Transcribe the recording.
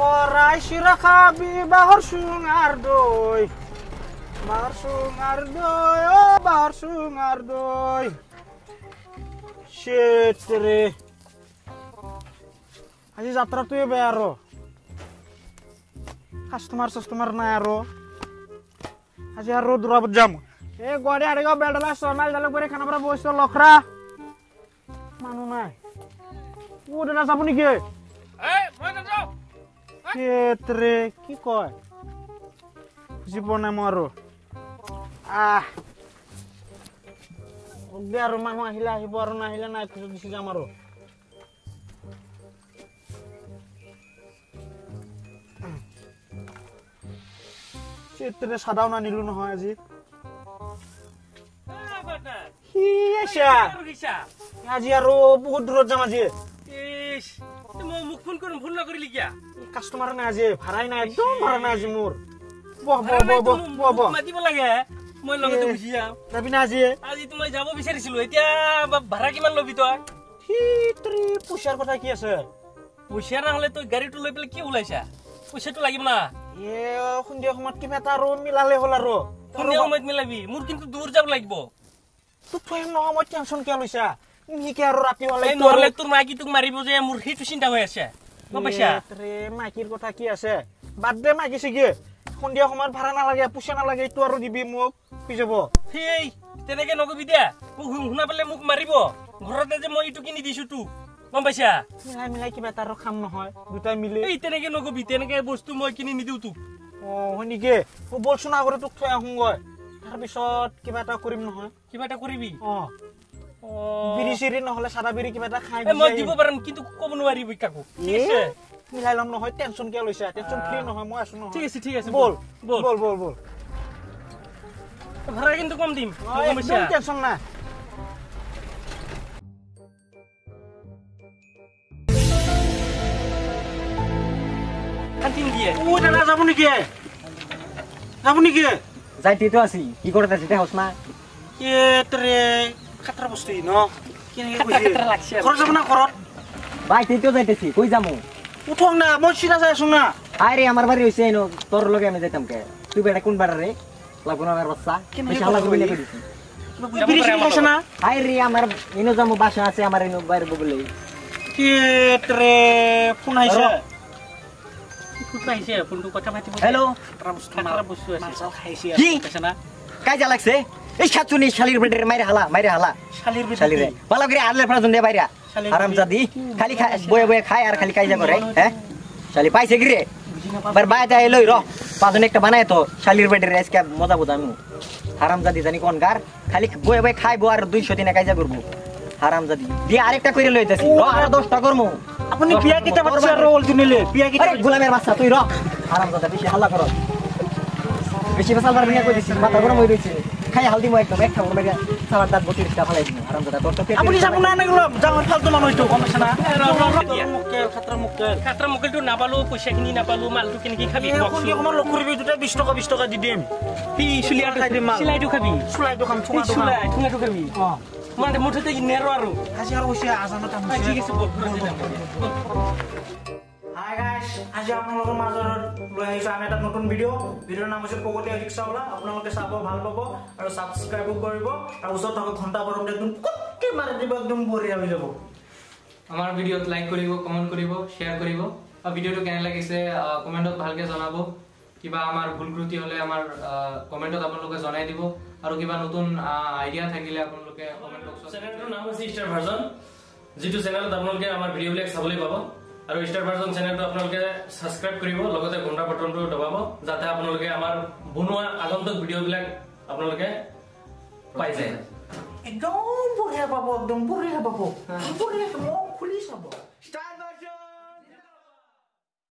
Porai sira khabi bahar sungar doi. Bahar sungar doi, oh bahar sungar doi. Shit re. Aji jatra tuh ya bayaro. Customer na aro. Aji haro dura jam. Gode ada go bedala somal dalak bere khana bara bosto lokra. Manu nai. Udah na sapuni ge. Moi na jaw. Ketre কি কয় জীবনে মৰো ওগে আৰু মানুহ আহিলে আহিব আৰু নাহিলে নাই কিছু দিছি যাম আৰু চেত্ৰে সাদাও না নিলু নহয় আজি কি আছা আজি আৰু বহুত দূৰত যাম আজি ইস মই মুখ ফোন কৰিম ফোন নকৰিলি কিয়া কাস্টমাৰ নাই আজি ভাড়াই নাই একদম ভাড়া নাই আজি মোৰ বহ মাতিব লাগে মই লগতে গুচি যাম যাবি না আজি তুমি যাব বিচাৰিছিলো এতিয়া ভাড়া কিমান লবি তই হিত্ৰি পইচাৰ কথা কি আছে পইচা নহলে তই গাড়ীটো লৈ পেলাই কি ওলাইছা পইচাটো লাগিব না সন্ধিয়া সময়ত কিবা এটা আৰু মিলালে হ'ল আৰু সন্ধিয়া সময়ত মিলাবি মোৰ কিন্তু দূৰ যাব লাগিব তই নহয় মই টেনচন কিয় লৈছা নিকে আৰু ৰাতি হ'লে নহলে তোৰ মাইকি তোক মাৰিব যে মোৰ সেইটো চিন্তা হৈ আছে গম পাইছা ৰে মাইকিৰ কথা কি আছে বাদ দে মাইকি সিগে সন্ধিয়া সময়ত ভাড়া নালাগে পইচা নালাগে এইটো আৰু দিবি মোক পি যাব হেই তেনেকে নকবি দে মোক শুনা পেলে মোক মাৰিব ঘৰতে যে মই ইটো কিনি দিছো তোক গম পাইছা মিলাই কিবা এটা আৰু খাম নহয় দুটাই মিলি এই তেনেকে নকবি তেনেকে বস্তু মই কিনি নিদিও তোক হয় নেকি বলচোন আগতে তোক থৈ আহোঁগৈ তাৰপিছত কিবা এটা কৰিম নহয় কিবা এটা কৰিবি বিৰি চিৰি নহলে সাদা বিৰি কিবা এটা খাই মই দিব পাৰিম কিন্তু ক'ব নোৱাৰিবি কাকো ঠিক আছে মিলাই লম নহয় টেনচন কিয় লৈছা টেনচন ফ্ৰী নহয় মই আছো নহয় ঠিক আছে বল ভাড়া কিন্তু কম দিম গম পাইছা টেনচন না কাটিং দিয়ে ও দাদা যাব নেকি যাইতে তো আছি কি করতে আছি দেখছ না কেতরে খাতরা বস্তু ন কেনে কইছে খরচ যাব না খরচ বাইতে তো যাইতেছি কই যামু উঠং না মই সিধা যাই আছো না আরে আমার বাড়ি হইছে এনো তোর লগে আমি যাইতাম কে তুই বেটা কোন বাড়া রে লাগবো না আমার বাচ্চা বেশি হালা কইলে কইছি বিরি সিরি খাইছ না আরে আমার এনো যামু বাসা আছে আমার এনো বাইরে বলে কেতরে ফোন আইছে ফোনটো কথা পাতিব হ্যালো খাতরা বস্তু আছে মাছাল খাইছি কি আছে না কাজা লাগছে এই ছাতুনি শালির বেটের মাইরে হালা শালির শালিরে ভালো করে আনলে ফরাজন দে বাইরা হারামজাদি খালি বয়ে খায় আর খালি কাজা করে হ্যাঁ শালি পাইছে কি রে বার বাইতে আইলই র পাজন একটা বানায় তো শালির বেটের আজকে মজা বুঝামু হারামজাদি জানি কোন গার খালি বয়ে খাইবো আর 200 দিনে কাজা করব হারামজাদি দিয়ে আরেকটা কইরে লইতাছি র আর 10টা করমু আপনি বিয়া কিটা বাচ্চা রোল দিনিলে বিয়া কিটা গোলামের বাচ্চা তুই র হারামজাদা বেশি হাল্লা কর বেশি বাসাল বার বিয়া কই দিছিস মাথা গরম হই রইছে খাই হালদি মই একদম একটা বড় মেগা সালাদ দাঁত বটি রিস্তা ফালাই দিন হারামজাদা তোর তো আপনি যাব না নাগুলো জামার ফালতু মানুষ হইতো কমছে না খাতরা মুকেলটো নাপালো পয়সাখিনি নাপালো মালটো কেনেকি খাবি এখন কি আমার লক্ষ করবি দুটা 20 টাকা দি দিম কি সুলিয়াটো খাই দিম সিলাইটো খাবি সুলাইটো খাম ঠুঙাটো খাবি মানে মুঠতে নেৰো আৰু আজি আৰু হইছে আজানত আমি ঠিক আছে বল হাই গাইস আজি আপোনালোকৰ মাজত লৈ আহিছো আমি এটা নতুন ভিডিঅ'ৰ নাম হৈছে পগতীয়া ৰিক্সাওয়ালা আপোনালোকে চাব ভাল পাব আৰু সাবস্ক্ৰাইব কৰিব আৰু ওচৰত থকা ঘণ্টা বৰম একদম কুটকে মাৰি দিব একদম বঢ়িয়া হৈ যাব আমাৰ ভিডিঅ'ত লাইক কৰিব কমেন্ট কৰিব শেয়াৰ কৰিব আৰু ভিডিঅ'টো কেনে লাগিছে কমেন্টত ভালকে জনাব কিবা আমাৰ ভুল ত্ৰুটি হলে আমাৰ কমেন্টত আপোনালোকে জনাই দিব আৰু কিবা নতুন আইডিয়া থাকিলে আপোনালোকে কমেন্ট বক্সত চেনেলটোৰ নাম হৈছে ষ্টাৰ ভাৰ্জন যেটো চেনেলত আপোনালোকে আমাৰ ভিডিঅ'বিলাক চাবলৈ পাব আৰু ষ্টাৰ ভাৰ্জন চেনেলটো আপোনালোকে সাবস্ক্ৰাইব কৰিব লগতে ঘণ্টা বাটনটো দবাব যাতে আপোনালোকে আমাৰ বনোৱা আগন্তুক ভিডিঅ'বিলাক আপোনালোকে পাই যায় একদম বঢ়িয়া পাব একদম বঢ়িয়া পাব বঢ়িয়া খুলি চাব